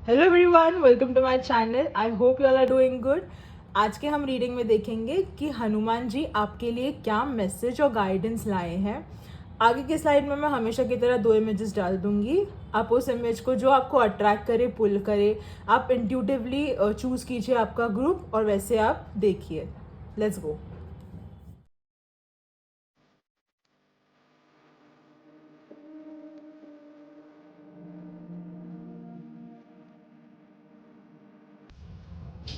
Hello everyone, welcome to my channel. I hope you all are doing good. आज के हम reading में देखेंगे कि हनुमान जी आपके लिए क्या मैसेज और गाइडेंस लाए हैं। आगे के स्लाइड में मैं हमेशा की तरह 2 इमेजेस डाल दूंगी। आप उस इमेज को जो आपको अट्रैक्ट करे, पुल करे, आप इंट्यूटिवली चूज़ कीजिए आपका ग्रुप और वैसे आप देखिए। Let's go.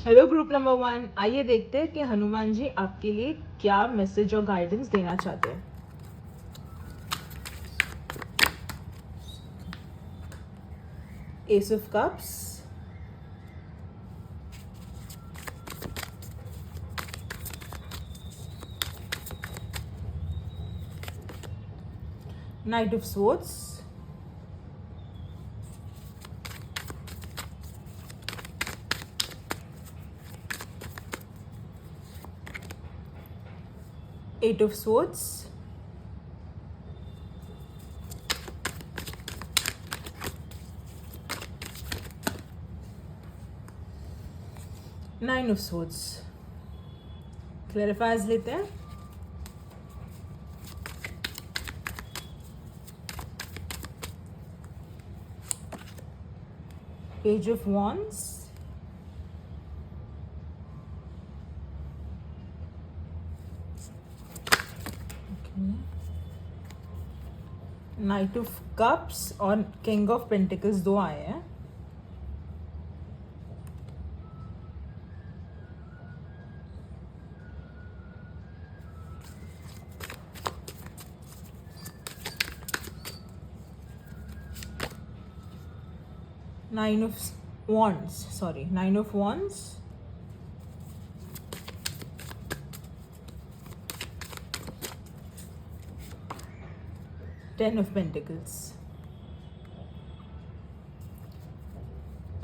Hello group number 1, आइए देखते हैं कि हनुमान जी आपके लिए क्या मैसेज और गाइडेंस देना चाहते हैं। S of cups, Knight of Swords, Eight of Swords, Nine of Swords। क्लैरिफायर्स लेते हैं। Page of Wands, night of cups और किंग ऑफ पेंटिकल्स दो आए हैं। Nine of wands, sorry, nine of wands, ten of pentacles.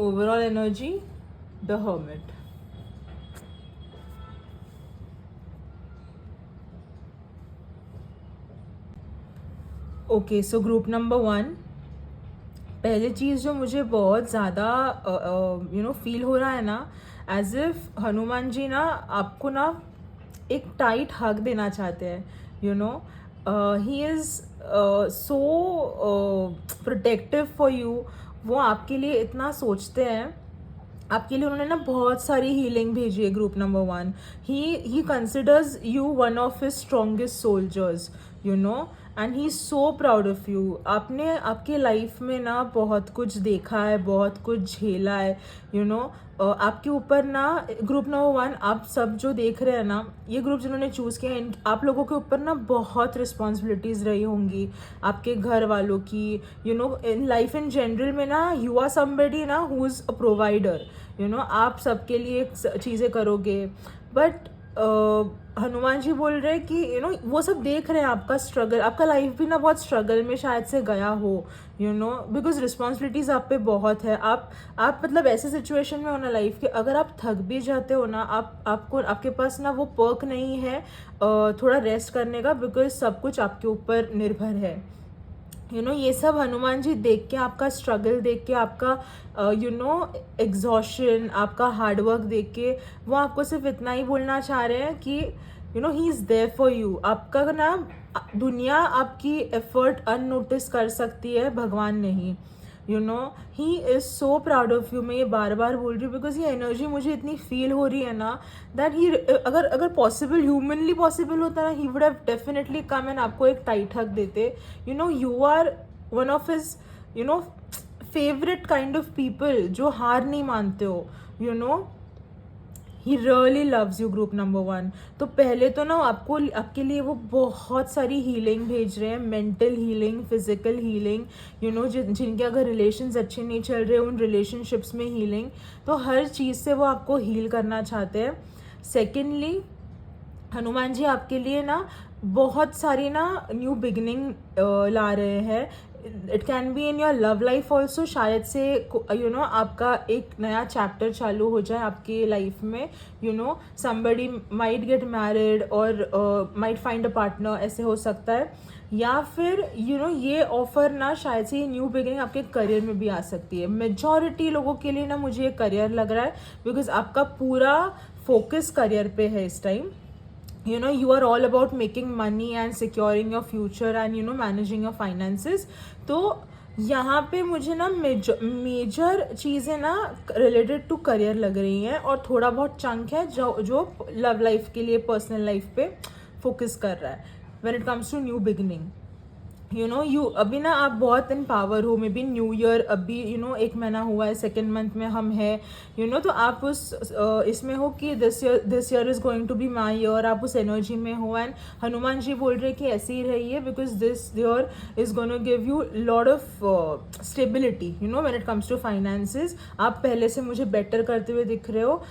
Overall energy, the hermit. Okay, so group number 1, पहली चीज़ जो मुझे बहुत ज़्यादा फील हो रहा है ना, एज इफ हनुमान जी ना आपको ना एक टाइट हग देना चाहते हैं। He is so protective for you. वो आपके लिए इतना सोचते हैं। आपके लिए उन्होंने ना बहुत सारी हीलिंग भेजी है। Group number 1, he considers you one of his strongest soldiers, and he is so proud of you. आपने आपके लाइफ में ना बहुत कुछ देखा है, बहुत कुछ झेला है। आपके ऊपर ना, ग्रुप नंबर 1, आप सब जो देख रहे हैं ना, ये ग्रुप जिन्होंने चूज़ किया है, आप लोगों के ऊपर ना बहुत रिस्पॉन्सिबिलिटीज़ रही होंगी, आपके घर वालों की, इन लाइफ इन जनरल में ना, यू आर समबडी ना हु इज़ अ प्रोवाइडर। आप सबके लिए चीज़ें करोगे। बट हनुमान जी बोल रहे हैं कि वो सब देख रहे हैं आपका स्ट्रगल। आपका लाइफ भी ना बहुत स्ट्रगल में शायद से गया हो, बिकॉज रिस्पॉन्सिबिलिटीज़ आप पे बहुत है। आप मतलब ऐसे सिचुएशन में हो ना लाइफ के, अगर आप थक भी जाते हो ना, आपके पास ना वो पर्क नहीं है थोड़ा रेस्ट करने का, बिकॉज सब कुछ आपके ऊपर निर्भर है। ये सब हनुमान जी देख के, आपका स्ट्रगल देख के, आपका एग्जॉशन, आपका हार्डवर्क देख के, वो आपको सिर्फ इतना ही बोलना चाह रहे हैं कि he is there for you. आपका ना दुनिया आपकी एफर्ट अननोटिस कर सकती है, भगवान नहीं। He is so proud of you. मैं ये बार बार बोल रही हूँ बिकॉज ये एनर्जी मुझे इतनी फील हो रही है ना, दैट ही, अगर पॉसिबल, ह्यूमनली पॉसिबल होता ना, he would have definitely come and आपको एक टाइट हक देते। You are one of his favourite kind of people, जो हार नहीं मानते हो। He really loves you, group number 1। तो पहले तो ना आपके लिए वो बहुत सारी हीलिंग भेज रहे हैं, मेंटल हीलिंग, फिजिकल हीलिंग, जिनके अगर रिलेशंस अच्छे नहीं चल रहे, उन रिलेशनशिप्स में हीलिंग। तो हर चीज़ से वो आपको हील करना चाहते हैं। सेकेंडली, हनुमान जी आपके लिए ना बहुत सारी ना न्यू बिगिनिंग ला रहे हैं। It can be in your love life also, शायद से आपका एक नया चैप्टर चालू हो जाए आपके लाइफ में, समबडी माइट गेट मैरिड और माइट फाइंड अ पार्टनर, ऐसे हो सकता है। या फिर ये ऑफर ना शायद से ये न्यू बिगिनिंग आपके करियर में भी आ सकती है। मेजॉरिटी लोगों के लिए ना मुझे ये करियर लग रहा है, बिकॉज आपका पूरा फोकस करियर पे है इस time. You are all about making money and securing your future and managing your finances। तो यहाँ पे मुझे ना मेजर चीज़ें ना रिलेटेड टू करियर लग रही हैं, और थोड़ा बहुत चंक है जो लव लाइफ के लिए, पर्सनल लाइफ पे फोकस कर रहा है when it comes to new beginning. अभी ना आप बहुत एम्पावर हो, मे बी न्यू ईयर अभी 1 महीना हुआ है, सेकेंड मंथ में हम है, तो आप उस इसमें हो कि this year is going to be my year, आप उस एनर्जी में हो। एंड हनुमान जी बोल रहे कि ऐसे ही रहिए, because this year is going to give you lot of stability when it comes to finances. आप पहले से मुझे बेटर करते हुए दिख रहे हो।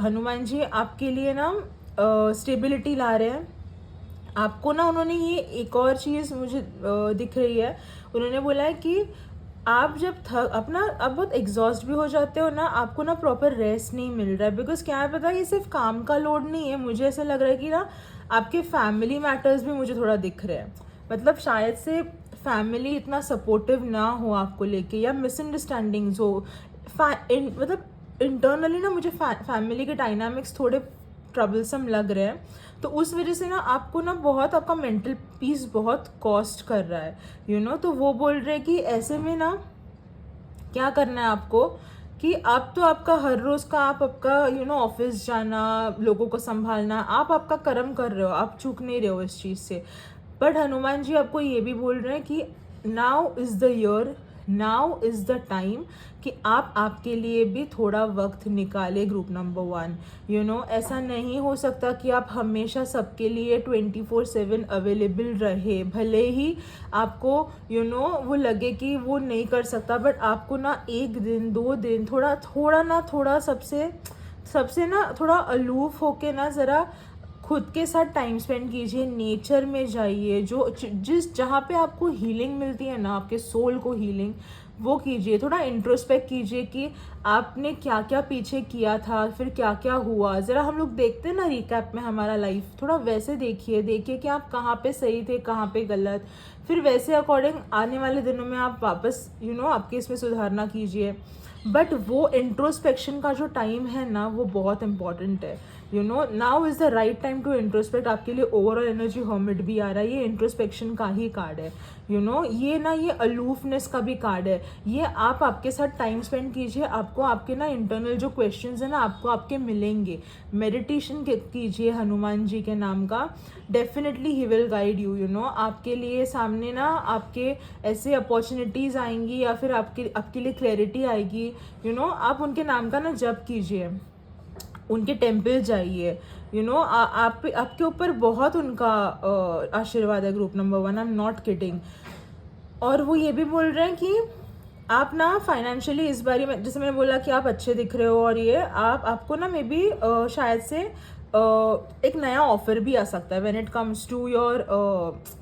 हनुमान जी आपके लिए ना स्टेबिलिटी ला रहे हैं आपको ना। उन्होंने ये एक और चीज़ मुझे दिख रही है, उन्होंने बोला है कि आप जब आप बहुत एग्जॉस्ट भी हो जाते हो ना, आपको ना प्रॉपर रेस्ट नहीं मिल रहा है। बिकॉज क्या है पता है, ये सिर्फ काम का लोड नहीं है, मुझे ऐसा लग रहा है कि ना आपके फैमिली मैटर्स भी मुझे थोड़ा दिख रहे हैं। मतलब शायद से फैमिली इतना सपोर्टिव ना हो आपको लेके, या मिसअंडरस्टैंडिंग्स हो। मतलब इंटरनली ना मुझे फैमिली के डायनामिक्स थोड़े ट्रबलसम लग रहे हैं, तो उस वजह से ना आपको ना बहुत, आपका मेंटल पीस बहुत कॉस्ट कर रहा है। तो वो बोल रहे हैं कि ऐसे में ना क्या करना है आपको, कि आप तो आपका हर रोज़ का आपका ऑफिस जाना, लोगों को संभालना, आप आपका कर्म कर रहे हो, आप चूक नहीं रहे हो इस चीज़ से। बट हनुमान जी आपको ये भी बोल रहे हैं कि now is the year, now is the time कि आप आपके लिए भी थोड़ा वक्त निकाले ग्रुप नंबर 1। ऐसा नहीं हो सकता कि आप हमेशा सबके लिए 24/7 अवेलेबल रहे। भले ही आपको वो लगे कि वो नहीं कर सकता, बट आपको ना 1 दिन 2 दिन थोड़ा सबसे ना थोड़ा अलूफ होके ना ज़रा खुद के साथ टाइम स्पेंड कीजिए, नेचर में जाइए, जहाँ पे आपको हीलिंग मिलती है ना, आपके सोल को हीलिंग, वो कीजिए। थोड़ा इंट्रोस्पेक्ट कीजिए कि आपने क्या क्या पीछे किया था, फिर क्या क्या हुआ। ज़रा हम लोग देखते हैं ना रिकैप में हमारा लाइफ, थोड़ा वैसे देखिए कि आप कहाँ पे सही थे, कहाँ पे गलत, फिर वैसे अकॉर्डिंग आने वाले दिनों में आप वापस आपके इसमें सुधारना कीजिए। बट वो इंट्रोस्पेक्शन का जो टाइम है ना, वो बहुत इंपॉर्टेंट है। Now is the right time to introspect. आपके लिए ओवरऑल एनर्जी हर्मिट भी आ रहा है, ये इंट्रोस्पेक्शन का ही कार्ड है। ये अलूफनेस का भी कार्ड है। ये आप आपके साथ टाइम स्पेंड कीजिए, आपको आपके ना इंटरनल जो क्वेश्चंस है ना, आपको आपके मिलेंगे। मेडिटेशन कीजिए हनुमान जी के नाम का, definitely he will guide you. आपके लिए सामने ना आपके ऐसे अपॉर्चुनिटीज़ आएंगी, या फिर आपके लिए क्लैरिटी आएगी। आप उनके नाम का ना जप कीजिए, उनके टेम्पल जाइए। आपके ऊपर बहुत उनका आशीर्वाद है group number 1, I am not kidding. और वो ये भी बोल रहे हैं कि आप ना फाइनेंशियली इस बारी में, जैसे मैंने बोला कि आप अच्छे दिख रहे हो, और ये आपको ना मे बी शायद से एक नया ऑफर भी आ सकता है when it comes to your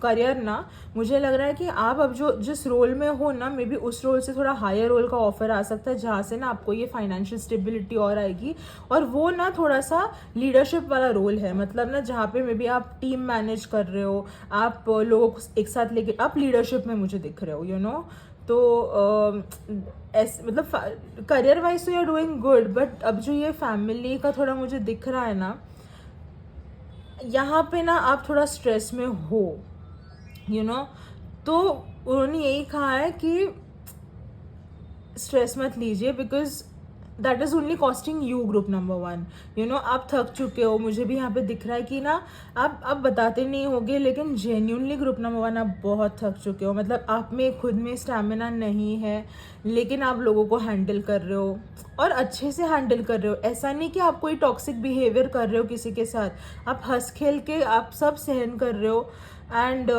career ना। मुझे लग रहा है कि आप अब जिस रोल में हो ना, मे बी उस रोल से थोड़ा हायर रोल का ऑफर आ सकता है, जहाँ से ना आपको ये फाइनेंशियल स्टेबिलिटी और आएगी। और वो ना थोड़ा सा लीडरशिप वाला रोल है, मतलब ना जहाँ पे मे बी आप टीम मैनेज कर रहे हो, आप लोगों को एक साथ लेके आप लीडरशिप में मुझे दिख रहे हो। तो ऐसे मतलब करियर वाइज तो you are doing good, but अब जो ये फैमिली का थोड़ा मुझे दिख रहा है ना, यहाँ पे ना आप थोड़ा स्ट्रेस में हो। तो उन्होंने यही कहा है कि स्ट्रेस मत लीजिए, because that is only costing you group number 1। आप थक चुके हो, मुझे भी यहाँ पे दिख रहा है कि ना आप बताते नहीं होगे, लेकिन जेन्यूनली ग्रुप नंबर 1 आप बहुत थक चुके हो। मतलब आप में खुद में स्टैमिना नहीं है, लेकिन आप लोगों को हैंडल कर रहे हो, और अच्छे से हैंडल कर रहे हो। ऐसा नहीं कि आप कोई टॉक्सिक बिहेवियर कर रहे हो किसी के साथ, आप हंस खेल के आप सब सहन कर रहे हो। And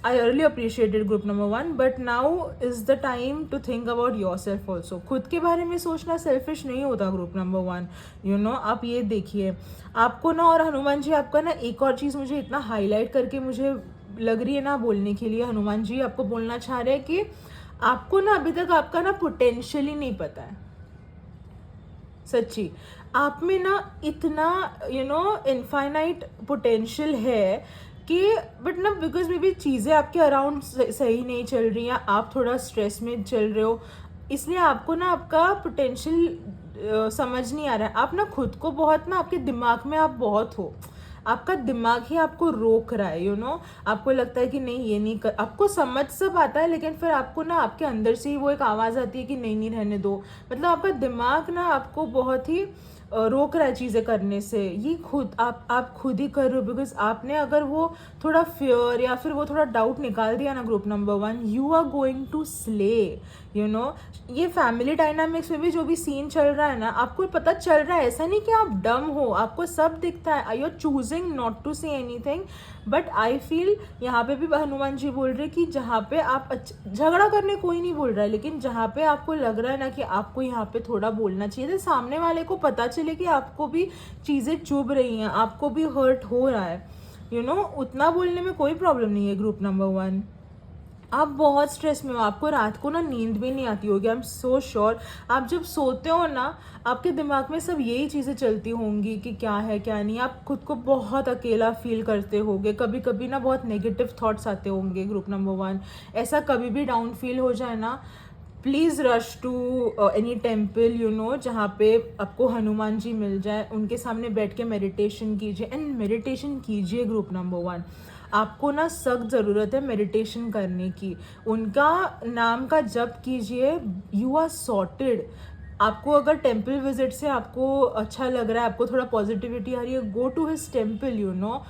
I really appreciated group number 1, but now is the time to think about your self also. खुद के बारे में सोचना सेल्फिश नहीं होता ग्रुप नंबर 1। आप ये देखिए आपको ना, और हनुमान जी आपका ना एक और चीज़ मुझे इतना हाईलाइट करके मुझे लग रही है ना बोलने के लिए, हनुमान जी आपको बोलना चाह रहे हैं कि आपको ना अभी तक आपका ना पोटेंशियल ही नहीं पता है। सच्ची आप में ना इतना इनफाइनाइट पोटेंशियल है कि बट ना बिकॉज मे बी चीज़ें आपके अराउंड सही नहीं चल रही हैं, आप थोड़ा स्ट्रेस में चल रहे हो, इसलिए आपको ना आपका पोटेंशियल समझ नहीं आ रहा है। आप ना खुद को बहुत ना, आपके दिमाग में आप बहुत हो, आपका दिमाग ही आपको रोक रहा है। आपको लगता है कि नहीं ये नहीं कर, आपको समझ सब आता है, लेकिन फिर आपको ना आपके अंदर से ही वो एक आवाज़ आती है कि नहीं नहीं रहने दो। मतलब आपका दिमाग ना आपको बहुत ही रोक रहा है चीज़ें करने से। ये खुद आप खुद ही कर रहे हो, बिकॉज आपने अगर वो थोड़ा फियर या फिर वो थोड़ा डाउट निकाल दिया ना group number 1, you are going to slay. ये फैमिली डायनामिक्स में भी जो भी सीन चल रहा है ना, आपको पता चल रहा है, ऐसा नहीं कि आप डम हो, आपको सब दिखता है, you are choosing not to say anything. But I feel यहाँ पे भी हनुमान जी बोल रहे कि जहाँ पे आप झगड़ा करने कोई नहीं बोल रहा है, लेकिन जहाँ पे आपको लग रहा है ना कि आपको यहाँ पे थोड़ा बोलना चाहिए, तो सामने वाले को पता चले कि आपको भी चीज़ें चुभ रही हैं, आपको भी हर्ट हो रहा है, उतना बोलने में कोई प्रॉब्लम नहीं है ग्रुप नंबर 1। आप बहुत स्ट्रेस में हो, आपको रात को ना नींद भी नहीं आती होगी, आई एम सो श्योर। आप जब सोते हो ना, आपके दिमाग में सब यही चीज़ें चलती होंगी कि क्या है क्या नहीं। आप खुद को बहुत अकेला फील करते होंगे, कभी कभी ना बहुत नेगेटिव थॉट्स आते होंगे ग्रुप नंबर 1। ऐसा कभी भी डाउन फील हो जाए ना, please rush to any temple जहाँ पे आपको हनुमान जी मिल जाए, उनके सामने बैठ के मेडिटेशन कीजिए, एंड मेडिटेशन कीजिए ग्रुप नंबर 1। आपको ना सख्त ज़रूरत है मेडिटेशन करने की, उनका नाम का जप कीजिए, यू आर सॉर्टेड। आपको अगर टेम्पल विजिट से आपको अच्छा लग रहा है, आपको थोड़ा पॉजिटिविटी आ रही है, गो टू हिज टेम्पल।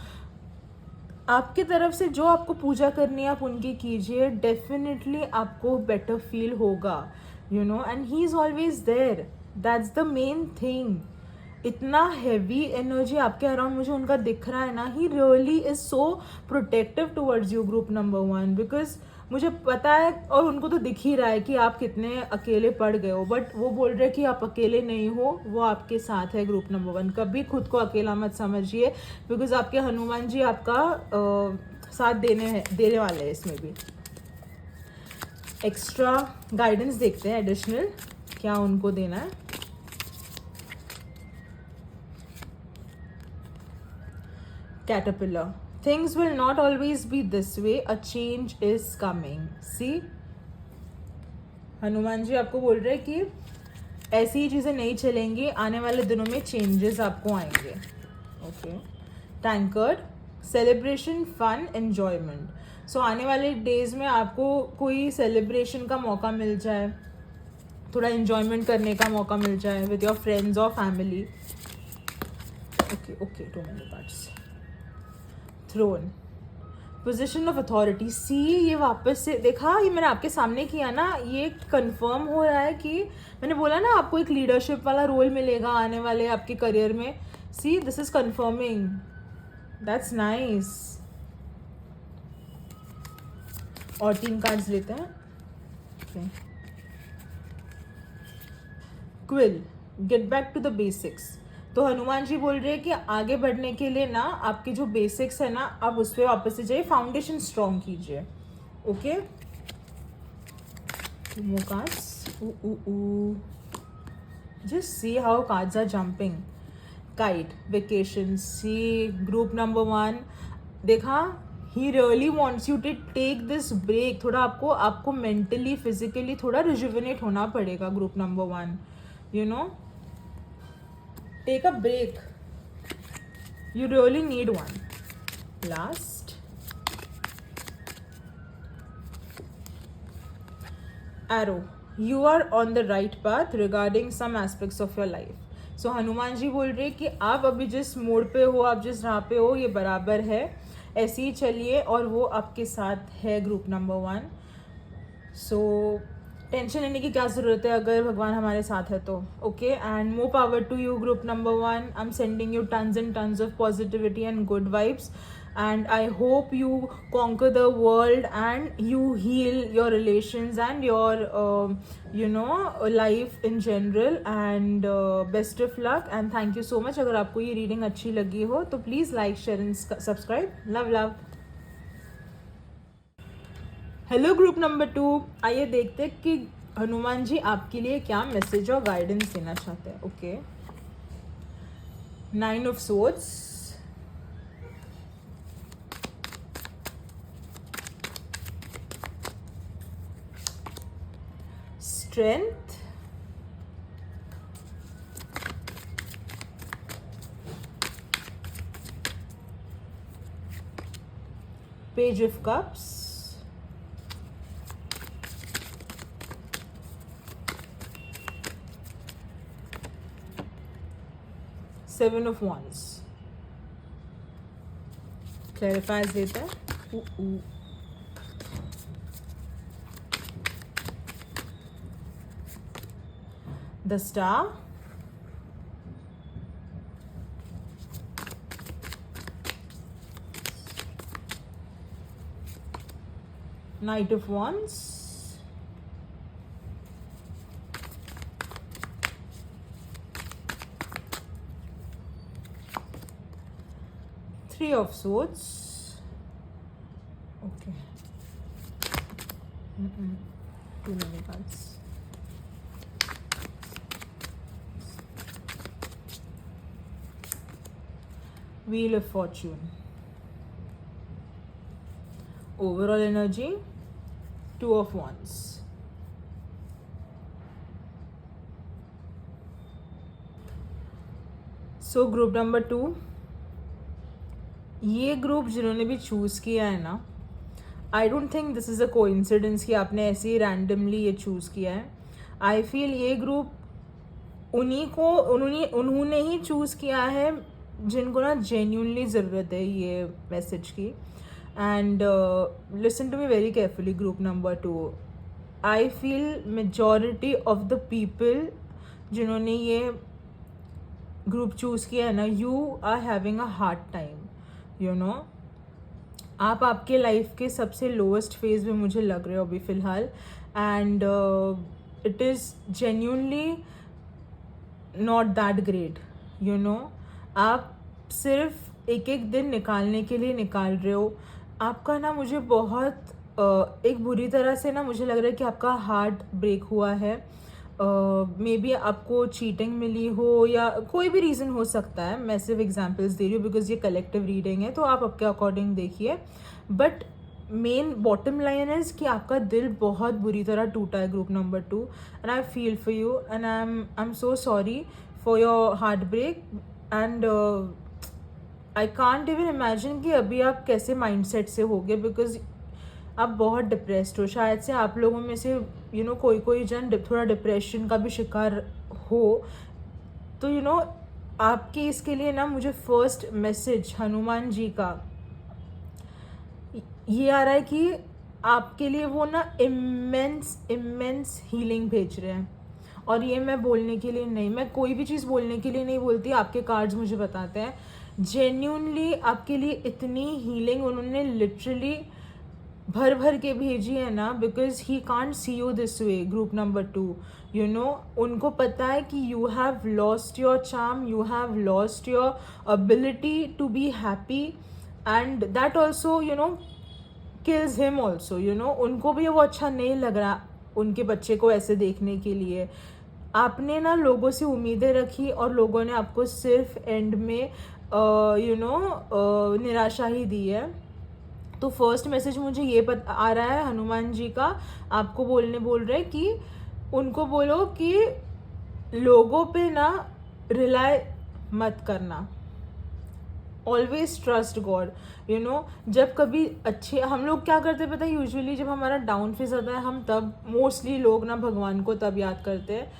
आपकी तरफ से जो आपको पूजा करनी है आप उनकी कीजिए, डेफिनेटली आपको बेटर फील होगा, and he is always there, that's the main thing. इतना हैवी एनर्जी आपके अराउंड मुझे उनका दिख रहा है ना, he really is so protective towards you group number 1, because मुझे पता है और उनको तो दिख ही रहा है कि आप कितने अकेले पड़ गए हो, बट वो बोल रहे हैं कि आप अकेले नहीं हो, वो आपके साथ है ग्रुप नंबर 1। कभी खुद को अकेला मत समझिए, बिकॉज आपके हनुमान जी आपका साथ देने वाले हैं इसमें भी। एक्स्ट्रा गाइडेंस देखते हैं एडिशनल क्या उनको देना है। Caterpillar, things will not always be this way, a change is coming. See, Hanuman ji आपको बोल रहे हैं कि ऐसी ही चीज़ें नहीं चलेंगी, आने वाले दिनों में चेंजेस आपको आएंगे। Okay, tankard, celebration, fun, enjoyment. So आने वाले डेज में आपको कोई सेलिब्रेशन का मौका मिल जाए, थोड़ा एन्जॉयमेंट करने का मौका मिल जाए विद योर फ्रेंड्स और family. Okay, too many parts. Throne, position of authority. See, ये वापस से देखा, ये मैंने आपके सामने किया ना, ये कंफर्म हो रहा है कि मैंने बोला ना आपको एक लीडरशिप वाला रोल मिलेगा आने वाले आपके करियर में। See, this is confirming, that's nice. और 3 कार्ड्स लेते हैं। Quill, get back to the basics. तो हनुमान जी बोल रहे हैं कि आगे बढ़ने के लिए ना आपके जो बेसिक्स है ना, आप उस पर वापस से जाइए, फाउंडेशन स्ट्रॉन्ग कीजिए। Okay, more cards. Just see how cards are jumping. Kite, vacation. See, group number 1, देखा, he really wants you to take this break. थोड़ा आपको mentally, physically थोड़ा rejuvenate होना पड़ेगा group number 1. Take a break. You really need one. Last. Arrow. You are on the right path regarding some aspects of your life. So Hanuman ji बोल रहे कि आप अभी जिस मोड पे हो, आप जिस राह पे हो, ये बराबर है, ऐसे ही चलिए, और वो आपके साथ है ग्रुप नंबर 1। सो टेंशन लेने की क्या ज़रूरत है अगर भगवान हमारे साथ है तो। Okay, and more power to you group number 1। I am sending you tons and tons of positivity and good vibes, and I hope you conquer the world and you heal your relations and your life in general, and best of luck and thank you so much। अगर आपको ये reading अच्छी लगी हो तो please like, share and subscribe. Love. Hello group number 2, आइए देखते हैं कि हनुमान जी आपके लिए क्या मैसेज और गाइडेंस देना चाहते हैं. Okay, 9 of swords, strength, page of cups, seven of wands. Clarifies देता है. The star, Knight of wands, Three of swords. Okay. Too many cards. Wheel of fortune. Overall energy, Two of wands. So group number 2, ये group जिन्होंने भी choose किया है ना, I don't think this is a coincidence कि आपने ऐसे ही randomly ये चूज़ किया है. आई फील ये ग्रुप उन्होंने ही चूज़ किया है जिनको ना जेन्यूनली ज़रूरत है ये मैसेज की. And listen to me very carefully group number 2. I feel majority of the people जिन्होंने ये ग्रुप चूज़ किया है ना, you are having a hard time. You know, आप आपके लाइफ के सबसे लोएस्ट फेज में मुझे लग रहे हो अभी फ़िलहाल. And it is genuinely not that great. You know, आप सिर्फ एक एक दिन निकालने के लिए निकाल रहे हो. आपका ना मुझे बहुत एक बुरी तरह से ना मुझे लग रहा है कि आपका हार्ट ब्रेक हुआ है. मे बी आपको चीटिंग मिली हो या कोई भी रीज़न हो सकता है. मैं सिर्फ एग्जांपल्स दे रही हूँ बिकॉज ये कलेक्टिव रीडिंग है, तो आप आपके अकॉर्डिंग देखिए. But main bottom line is कि आपका दिल बहुत बुरी तरह टूटा है group number 2. And I feel for you and I am so sorry for your heart break. And I can't even imagine कि अभी आप कैसे माइंडसेट से होगे बिकॉज आप बहुत डिप्रेस्ड हो. शायद से आप लोगों में से कोई जन थोड़ा डिप्रेशन का भी शिकार हो. तो आपके इसके लिए ना मुझे फर्स्ट मैसेज हनुमान जी का ये आ रहा है कि आपके लिए वो ना इमेंस हीलिंग भेज रहे हैं. और ये मैं बोलने के लिए नहीं, मैं कोई भी चीज़ बोलने के लिए नहीं बोलती, आपके कार्ड्स मुझे बताते हैं. जेन्यूनली आपके लिए इतनी हीलिंग उन्होंने लिटरली भर के भेजी है ना, because he can't see you this way group number 2. उनको पता है कि you have lost your charm, you have lost your ability to be happy. And that also kills him also. उनको भी वो अच्छा नहीं लग रहा उनके बच्चे को ऐसे देखने के लिए. आपने ना लोगों से उम्मीदें रखी और लोगों ने आपको सिर्फ एंड में निराशा ही दी है. तो फर्स्ट मैसेज मुझे ये आ रहा है हनुमान जी का, आपको बोल रहे कि उनको बोलो कि लोगों पे ना रिलाय मत करना. Always trust God. जब कभी अच्छे हम लोग क्या करते पता है, यूजुअली जब हमारा डाउन फेज आता है हम तब मोस्टली लोग ना भगवान को तब याद करते हैं.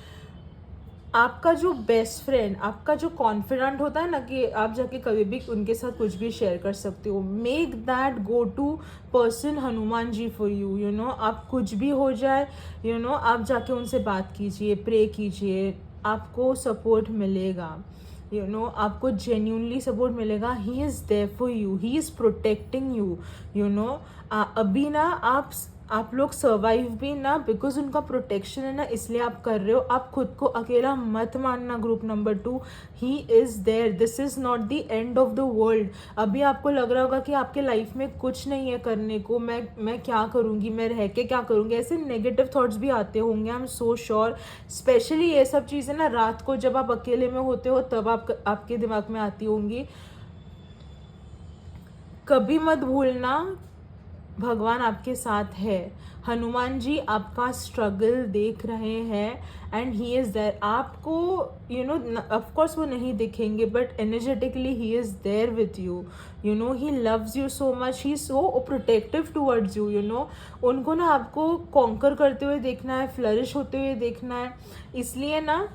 आपका जो बेस्ट फ्रेंड, आपका जो कॉन्फिडेंट होता है ना कि आप जाके कभी भी उनके साथ कुछ भी शेयर कर सकते हो, make that go to person Hanuman ji for you. आप कुछ भी हो जाए आप जाके उनसे बात कीजिए, प्रे कीजिए, आपको सपोर्ट मिलेगा. आपको जेन्यूनली सपोर्ट मिलेगा. He is there for you, he is protecting you. अभी ना आप आप लोग सर्वाइव भी ना बिकॉज उनका प्रोटेक्शन है ना, इसलिए आप कर रहे हो। आप खुद को अकेला मत मानना group number 2। He is there, this is not the end of the world. अभी आपको लग रहा होगा कि आपके लाइफ में कुछ नहीं है करने को, मैं क्या करूँगी, मैं रह के क्या करूँगी, ऐसे नेगेटिव थॉट्स भी आते होंगे, आई एम सो श्योर। स्पेशली ये सब चीज़ें ना रात को जब आप अकेले में होते हो तब आपके दिमाग में आती होंगी। कभी मत भूलना भगवान आपके साथ है। हनुमान जी आपका स्ट्रगल देख रहे हैं एंड ही इज़ देयर। आपको यू नो ऑफ कोर्स वो नहीं दिखेंगे but energetically he is there with you. You know he loves you so much, he so protective towards you. You know उनको ना आपको कॉन्कर करते हुए देखना है, फ्लरिश होते हुए देखना है। इसलिए ना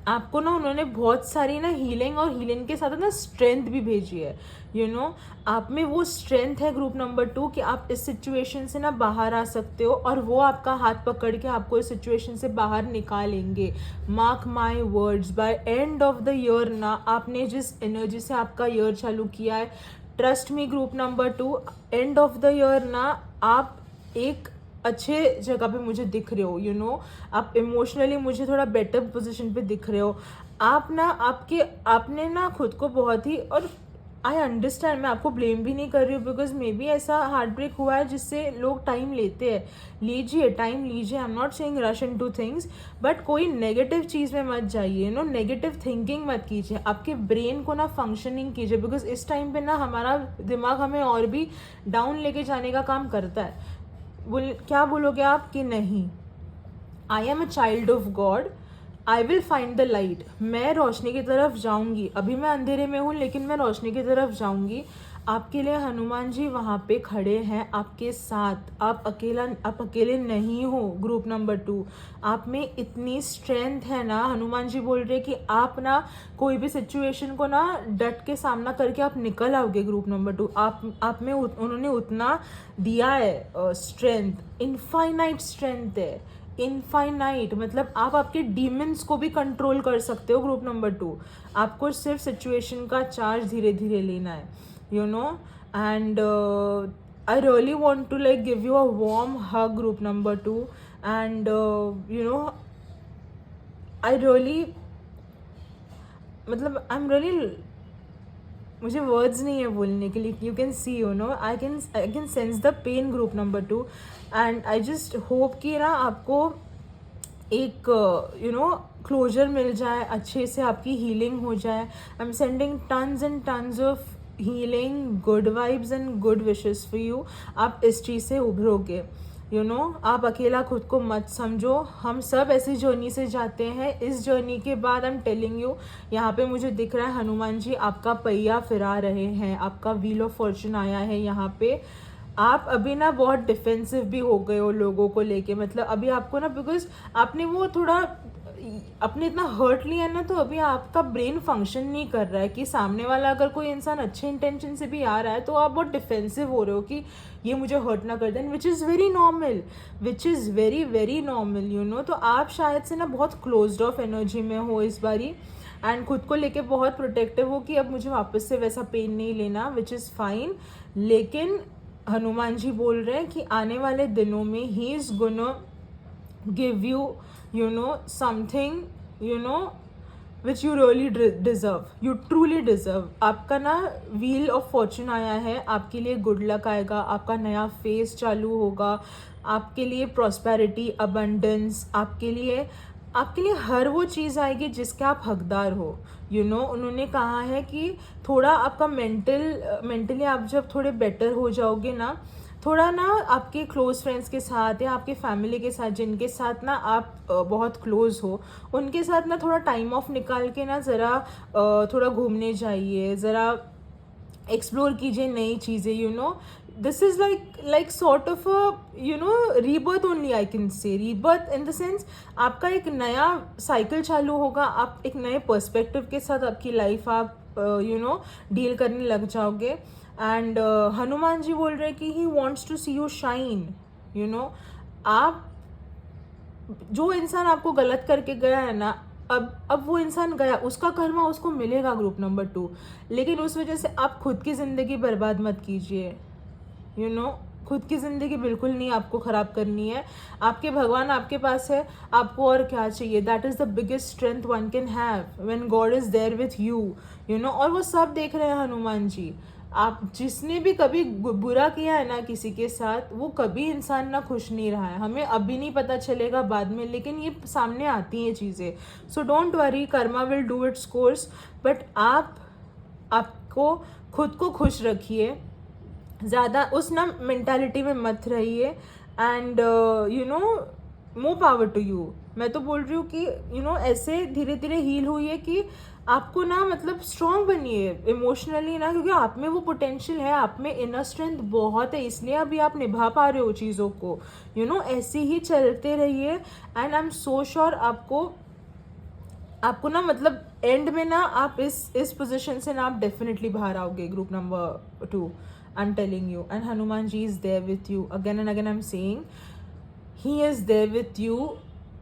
आपको ना उन्होंने बहुत सारी ना हीलिंग और हीलिंग के साथ ना स्ट्रेंथ भी भेजी है। यू नो आप में वो स्ट्रेंथ है ग्रुप नंबर 2 कि आप इस सिचुएशन से ना बाहर आ सकते हो और वो आपका हाथ पकड़ के आपको इस सिचुएशन से बाहर निकालेंगे। Mark my words, by end of the year ना, आपने जिस एनर्जी से आपका ईयर चालू किया है, trust me group number 2, and of the year ना आप एक अच्छे जगह पे मुझे दिख रहे हो। यू नो आप इमोशनली मुझे थोड़ा बेटर पोजीशन पे दिख रहे हो। आप ना आपने ना खुद को बहुत ही, और आई अंडरस्टैंड, मैं आपको ब्लेम भी नहीं कर रही हूँ बिकॉज मे बी ऐसा हार्ट ब्रेक हुआ है जिससे लोग टाइम लेते हैं। लीजिए टाइम लीजिए, I am not saying rush in two things, but कोई नेगेटिव चीज़ में मत जाइए। नो नेगेटिव थिंकिंग मत कीजिए, आपके ब्रेन को ना फंक्शनिंग कीजिए बिकॉज इस टाइम पे ना हमारा दिमाग हमें और भी डाउन लेके जाने का काम करता है। क्या बोलोगे आप कि नहीं, I am a child of God, I will find the light. मैं रोशनी की तरफ जाऊंगी, अभी मैं अंधेरे में हूँ लेकिन मैं रोशनी की तरफ जाऊंगी। आपके लिए हनुमान जी वहाँ पे खड़े हैं आपके साथ। आप अकेले नहीं हो ग्रुप नंबर 2। आप में इतनी स्ट्रेंथ है ना, हनुमान जी बोल रहे कि आप ना कोई भी सिचुएशन को ना डट के सामना करके आप निकल आओगे ग्रुप नंबर 2। आप में उन्होंने उतना दिया है स्ट्रेंथ, इनफाइनाइट स्ट्रेंथ है, इनफाइनाइट। मतलब आप आपके डीमंस को भी कंट्रोल कर सकते हो ग्रुप नंबर 2। आपको सिर्फ सिचुएशन का चार्ज धीरे धीरे लेना है। You know and I really want to like give you a warm hug group number 2 and you know I really, मतलब आई एम रियली, मुझे वर्ड्स नहीं है बोलने के लिए। You can see, you know I can sense the pain group number 2 and I just hope कि ना आपको एक यू नो क्लोजर मिल जाए, अच्छे से आपकी हीलिंग हो जाए। आई am sending turns and tons of healing, good vibes and good wishes for you. आप इस चीज़ से उभरोगे। यू नो आप अकेला खुद को मत समझो, हम सब ऐसी जर्नी से जाते हैं। इस जर्नी के बाद आई एम टेलिंग यू, यहाँ पे मुझे दिख रहा है हनुमान जी आपका पहिया फिरा रहे हैं, आपका व्हील ऑफ फॉर्चून आया है यहाँ पे। आप अभी ना बहुत डिफेंसिव भी हो गए हो लोगों को लेके, मतलब अभी आपको ना, बिकॉज आपने वो थोड़ा अपने इतना हर्ट लिया ना, तो अभी आपका ब्रेन फंक्शन नहीं कर रहा है कि सामने वाला अगर कोई इंसान अच्छे इंटेंशन से भी आ रहा है तो आप बहुत डिफेंसिव हो रहे हो कि ये मुझे हर्ट ना कर दें, which is very normal, which is very very normal. You know तो आप शायद से ना बहुत क्लोज्ड ऑफ एनर्जी में हो इस बारी एंड खुद को लेके बहुत प्रोटेक्टिव हो कि अब मुझे वापस से वैसा पेन नहीं लेना, विच इज़ फाइन। लेकिन हनुमान जी बोल रहे हैं कि आने वाले दिनों में he is gonna give you you know something, you know which you really deserve, you truly deserve। आपका ना व्हील ऑफ फॉर्चून आया है, आपके लिए गुड लक आएगा, आपका नया फेज चालू होगा, आपके लिए प्रॉस्पेरिटी, अबंडेंस, आपके लिए हर वो चीज़ आएगी जिसके आप हकदार हो। यू नो उन्होंने कहा है कि थोड़ा आपका मेंटली आप जब थोड़े बेटर हो जाओगे ना, थोड़ा ना आपके क्लोज फ्रेंड्स के साथ या आपके फैमिली के साथ, जिनके साथ ना आप बहुत क्लोज हो, उनके साथ ना थोड़ा टाइम ऑफ निकाल के ना ज़रा थोड़ा घूमने जाइए, ज़रा एक्सप्लोर कीजिए नई चीज़ें। You know this is like sort of you know rebirth only, I can say rebirth in the sense आपका एक नया साइकिल चालू होगा, आप एक नए पर्सपेक्टिव के साथ आपकी लाइफ आप यू नो डील करने लग जाओगे। एंड हनुमान जी बोल रहे हैं कि he wants to see you shine. You know आप, जो इंसान आपको गलत करके गया है ना, अब वो इंसान गया, उसका कर्मा उसको मिलेगा ग्रुप नंबर 2, लेकिन उस वजह से आप खुद की ज़िंदगी बर्बाद मत कीजिए। यू नो खुद की ज़िंदगी बिल्कुल नहीं आपको ख़राब करनी है। आपके भगवान आपके पास है, आपको और क्या चाहिए? That is the biggest strength one can have when God is there with you, you know. और वो सब देख रहे हैं हनुमान जी। आप जिसने भी कभी बुरा किया है ना किसी के साथ, वो कभी इंसान ना खुश नहीं रहा है। हमें अभी नहीं पता चलेगा, बाद में, लेकिन ये सामने आती हैं चीज़ें। So don't worry, Karma will do its course. But आपको खुद को खुश रखिए, ज़्यादा उस ना मेंटालिटी में मत रहिए। And you know, more power to you. मैं तो बोल रही हूँ कि यू नो ऐसे धीरे धीरे हील हुई है कि आपको ना मतलब स्ट्रॉन्ग बनिए इमोशनली ना, क्योंकि आप में वो पोटेंशियल है, आप में इनर स्ट्रेंथ बहुत है, इसलिए अभी आप निभा पा रहे हो चीज़ों को। यू नो ऐसे ही चलते रहिए। And I am so sure आपको ना मतलब एंड में ना आप इस पोजीशन से ना आप डेफिनेटली बाहर आओगे। Group number 2, I am telling you. And Hanuman ji is there with you. Again and again I am saying, he is there with you.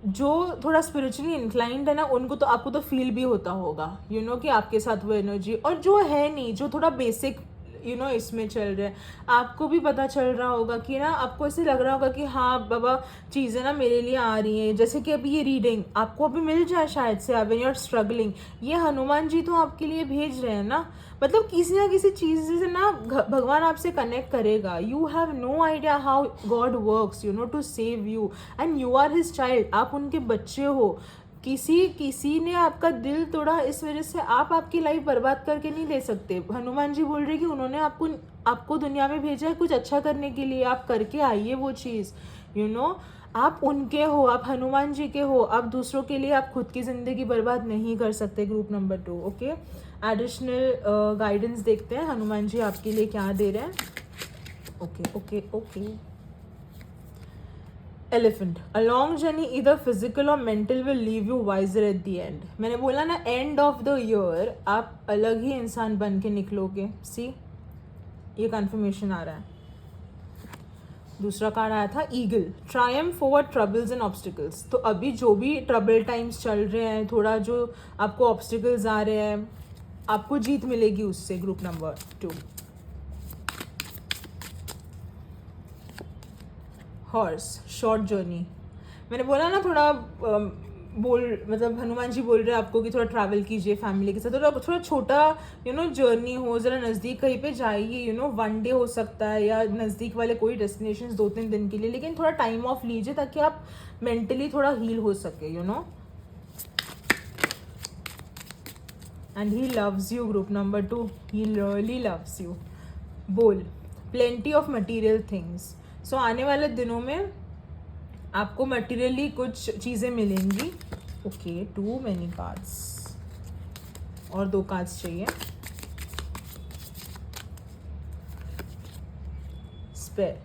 जो थोड़ा स्पिरिचुअली इंक्लाइंड है ना, उनको तो आपको तो फील भी होता होगा, यू नो, कि आपके साथ वो एनर्जी। और जो है नहीं, जो थोड़ा बेसिक यू नो इसमें चल रहे हैं, आपको भी पता चल रहा होगा कि ना, आपको ऐसे लग रहा होगा कि हाँ बाबा चीज़ें ना मेरे लिए आ रही हैं। जैसे कि अभी ये रीडिंग आपको अभी मिल जाए शायद से, व्हेन यू आर स्ट्रगलिंग, ये हनुमान जी तो आपके लिए भेज रहे हैं ना। मतलब किसी ना किसी चीज़ से ना भगवान आपसे कनेक्ट करेगा। You have no idea how God works, you know, to save you. And you are his child, आप उनके बच्चे हो। किसी ने आपका दिल तोड़ा, इस वजह से आप आपकी लाइफ बर्बाद करके नहीं ले सकते। हनुमान जी बोल रहे कि उन्होंने आपको दुनिया में भेजा है कुछ अच्छा करने के लिए, आप करके आइए वो चीज़, यू नो। आप उनके हो, आप हनुमान जी के हो, आप दूसरों के लिए आप खुद की ज़िंदगी बर्बाद नहीं कर सकते। Group number 2, okay. Additional guidance देखते हैं हनुमान जी आपके लिए क्या दे रहे हैं। Okay okay okay. Elephant, a long journey इधर फिजिकल और mental will leave you wiser at the end. मैंने बोला ना, एंड ऑफ द ईयर आप अलग ही इंसान बन के निकलोगे। सी, ये कंफर्मेशन आ रहा है। दूसरा कार्ड आया था eagle, Triumph over troubles and obstacles. तो अभी जो भी ट्रबल टाइम्स चल रहे हैं, थोड़ा जो आपको ऑब्स्टिकल्स आ रहे हैं, आपको जीत मिलेगी उससे। Group number 2, horse, short journey. मैंने बोला ना थोड़ा मतलब हनुमान जी बोल रहे हैं आपको कि थोड़ा ट्रैवल कीजिए फैमिली के साथ, थोड़ा छोटा यू नो जर्नी हो, ज़रा नज़दीक कहीं पे जाइए, यू नो, 1 डे हो सकता है, या नज़दीक वाले कोई डेस्टिनेशन 2-3 दिन के लिए, लेकिन थोड़ा टाइम ऑफ लीजिए ताकि आप मेंटली थोड़ा हील हो सके, you know. And he loves you. Group number 2, he really loves you. बोल, प्लेंटी ऑफ मटीरियल थिंग्स। सो आने वाले दिनों में आपको मटीरियली कुछ चीज़ें मिलेंगी। ओके, टू मैनी कार्ड्स, और 2 कार्ड्स चाहिए। Spare,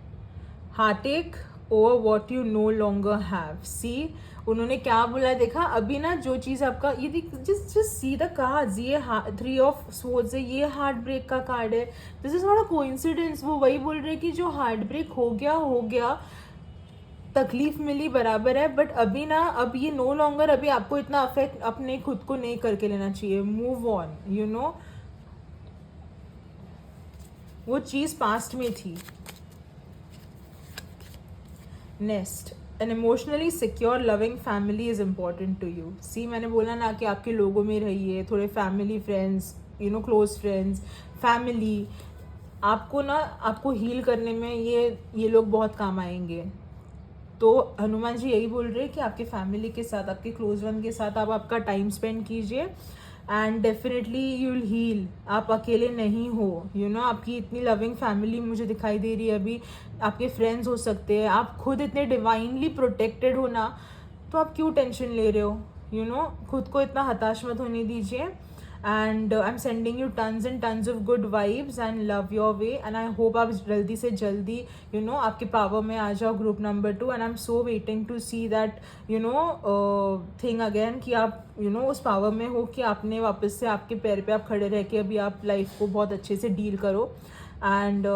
heartache over what you no longer have. See, उन्होंने क्या बोला देखा अभी ना, जो चीज़ आपका ये जस्ट सी द कार्ड्स, ये 3 ऑफ स्वॉर्ड्स है, ये हार्ट ब्रेक का कार्ड है। This is not a coincidence. वो वही बोल रहे कि जो हार्ट ब्रेक हो गया, तकलीफ मिली बराबर है, बट अभी ना, अब ये नो लॉन्गर, अभी आपको इतना अफेक्ट अपने खुद को नहीं करके लेना चाहिए। मूव ऑन, यू नो, वो चीज़ पास्ट में थी। Next, an emotionally secure loving family is important to you. See, मैंने बोला ना कि आपके लोगों में रहिए, थोड़े family friends, you know, close friends, family, आपको ना, आपको हील करने में ये लोग बहुत काम आएंगे। तो हनुमान जी यही बोल रहे हैं कि आपके फैमिली के साथ, आपके क्लोज वन के साथ आप आपका टाइम स्पेंड कीजिए, and definitely you will heal. आप अकेले नहीं हो, यू नो, आपकी इतनी लविंग फैमिली मुझे दिखाई दे रही है अभी, आपके फ्रेंड्स हो सकते हैं, आप खुद इतने डिवाइनली प्रोटेक्टेड हो ना, तो आप क्यों टेंशन ले रहे हो, यू नो। खुद को इतना हताश मत होने दीजिए। And I am sending you tons and tons of good vibes and love your way, and I hope आप जल्दी से जल्दी यू नो आपके पावर में आ जाओ। Group number 2, and I am so waiting to see that you know thing again, कि आप यू नो उस पावर में हो कि आपने वापस से आपके पैर पे आप खड़े रह के अभी आप लाइफ को बहुत अच्छे से डील करो। एंड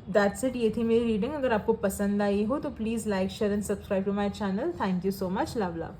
दैट्स इट, ये थी मेरी रीडिंग। अगर आपको पसंद आई हो तो please like, share and subscribe to my channel. Thank you so much, love love.